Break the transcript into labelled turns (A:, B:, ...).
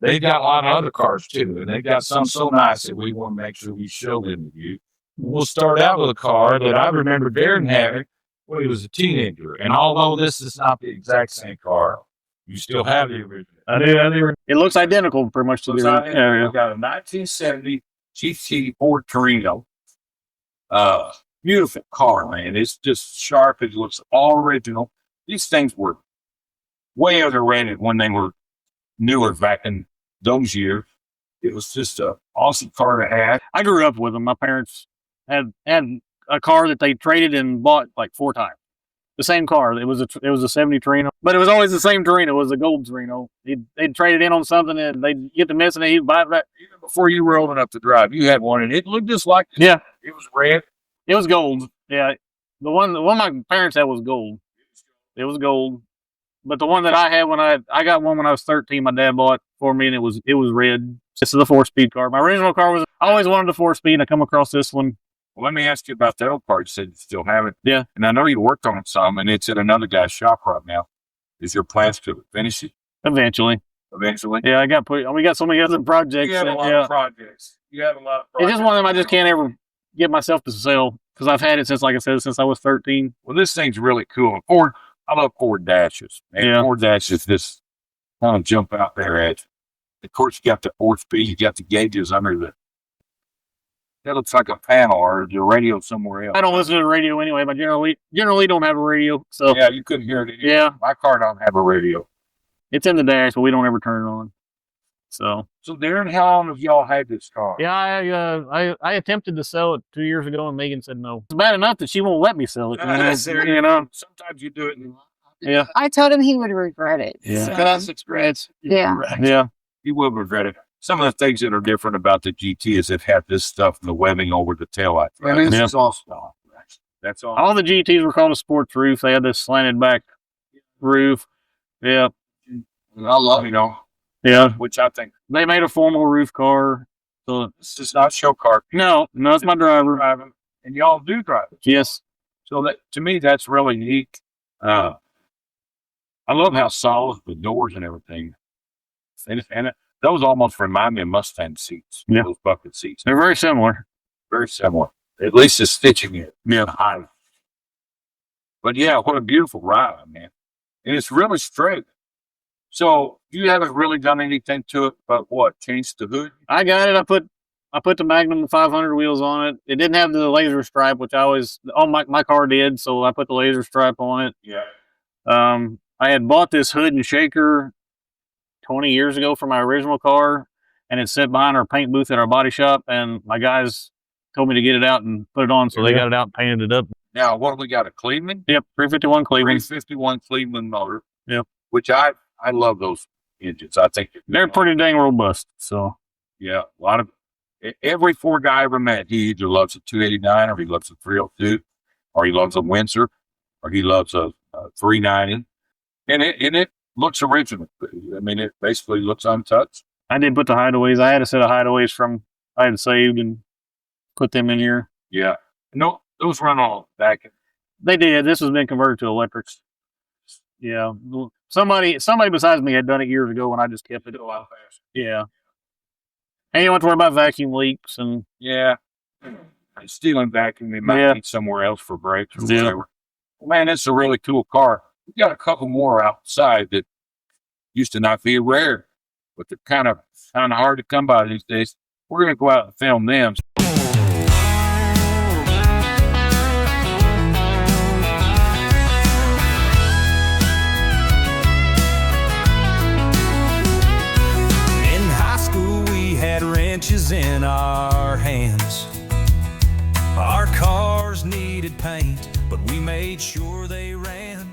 A: they've got a lot of other cars too, and they've got some so nice that we want to make sure we show them to you. We'll start out with a car that I remember Darren having when he was a teenager. And although this is not the exact same car, you still have the original.
B: I do. It looks identical pretty much to the original.
A: We've got a 1970 GT Ford Torino. Beautiful car, man. It's just sharp. It looks all original. These things were way underrated when they were newer back in those years. It was just an awesome car to have.
B: I grew up with them. My parents had a car that they traded and bought like 4 times. The same car. It was a 70 Torino, but it was always the same Torino. It was a gold Torino. They'd trade it in on something and they'd get to missing it. He'd buy it back.
A: Even before you were old enough to drive, you had one and it looked just like this.
B: Yeah.
A: It was red.
B: It was gold. Yeah. The one my parents had was gold. It was gold. But the one that I had when I got one when I was 13, my dad bought for me, and it was red. This is a 4-speed car. My original car was, I always wanted a 4-speed, and I come across this one.
A: Well, let me ask you about the old car. You said you still have it.
B: Yeah.
A: And I know you worked on it some, and it's at another guy's shop right now. Is your plans to finish it?
B: Eventually.
A: Yeah,
B: we got so many other projects.
A: You have a lot of projects.
B: It's just one of them I just can't ever get myself to sell, because I've had it since, like I said, since I was 13.
A: Well, this thing's really cool. I love Ford dashes. Man, yeah. Ford dashes just kind of jump out there at you. Of course, you got the 4-speed, you got the gauges under that looks like a panel or the radio somewhere else.
B: I don't listen to the radio anyway, but generally don't have a radio. So
A: yeah, you couldn't hear it anyway.
B: Yeah.
A: My car don't have a radio.
B: It's in the dash, but we don't ever turn it on. So
A: Darren, how long have y'all had this car?
B: Yeah, I attempted to sell it 2 years ago, and Megan said no. It's bad enough that she won't let me sell it.
A: Sometimes you do it.
B: Yeah.
C: I told him he would regret it.
B: Yeah.
A: Classic regrets.
C: Yeah.
B: Yeah.
A: He will regret it. Some of the things that are different about the GT is it had this stuff in the webbing over the taillight.
C: Right?
A: This is awesome. That's all.
B: All the GTs were called a sports roof. They had this slanted back roof. Yeah.
A: And I love,
B: Yeah.
A: which I think
B: They made a formal roof car. So
A: this is not a show car.
B: No, it's my driver.
A: Driving, and y'all do drive it.
B: Yes.
A: So that, to me, that's really neat. I love how solid the doors and everything. And those almost remind me of Mustang seats.
B: Yeah.
A: Those bucket seats.
B: They're very similar.
A: Very similar. At least the stitching it.
B: Yeah.
A: High. But yeah, what a beautiful ride, man. And it's really straight. So you haven't really done anything to it but what? Changed the hood?
B: I got it. I put the Magnum 500 wheels on it. It didn't have the laser stripe, which my car did, so I put the laser stripe on it.
A: Yeah.
B: I had bought this hood and shaker 20 years ago for my original car, and it sat behind our paint booth at our body shop, and my guys told me to get it out and put it on, so they got it out and painted it up.
A: Now, what have we got? A Cleveland?
B: Yep, 351 Cleveland.
A: 351 Cleveland motor.
B: Yep.
A: Which I love those engines. I think
B: they're pretty dang robust. So
A: yeah, a lot of every Ford guy I ever met, he either loves a 289 or he loves a 302, or he loves a Windsor, or he loves a 390, and it looks original. I mean, it basically looks untouched.
B: I did put the hideaways. I had a set of hideaways I had saved and put them in here.
A: Yeah, no, those run all back.
B: They did. This has been converted to electrics. Yeah. Somebody besides me had done it years ago, and I just kept it.
A: A lot faster.
B: Yeah. And you don't have to worry about vacuum leaks and.
A: Yeah. Stealing vacuum, they might need somewhere else for brakes or whatever. Well, man, it's a really cool car. We got a couple more outside that used to not be rare, but they're kind of hard to come by these days. We're going to go out and film them.
D: Wrenches in our hands. Our cars needed paint, but we made sure they ran.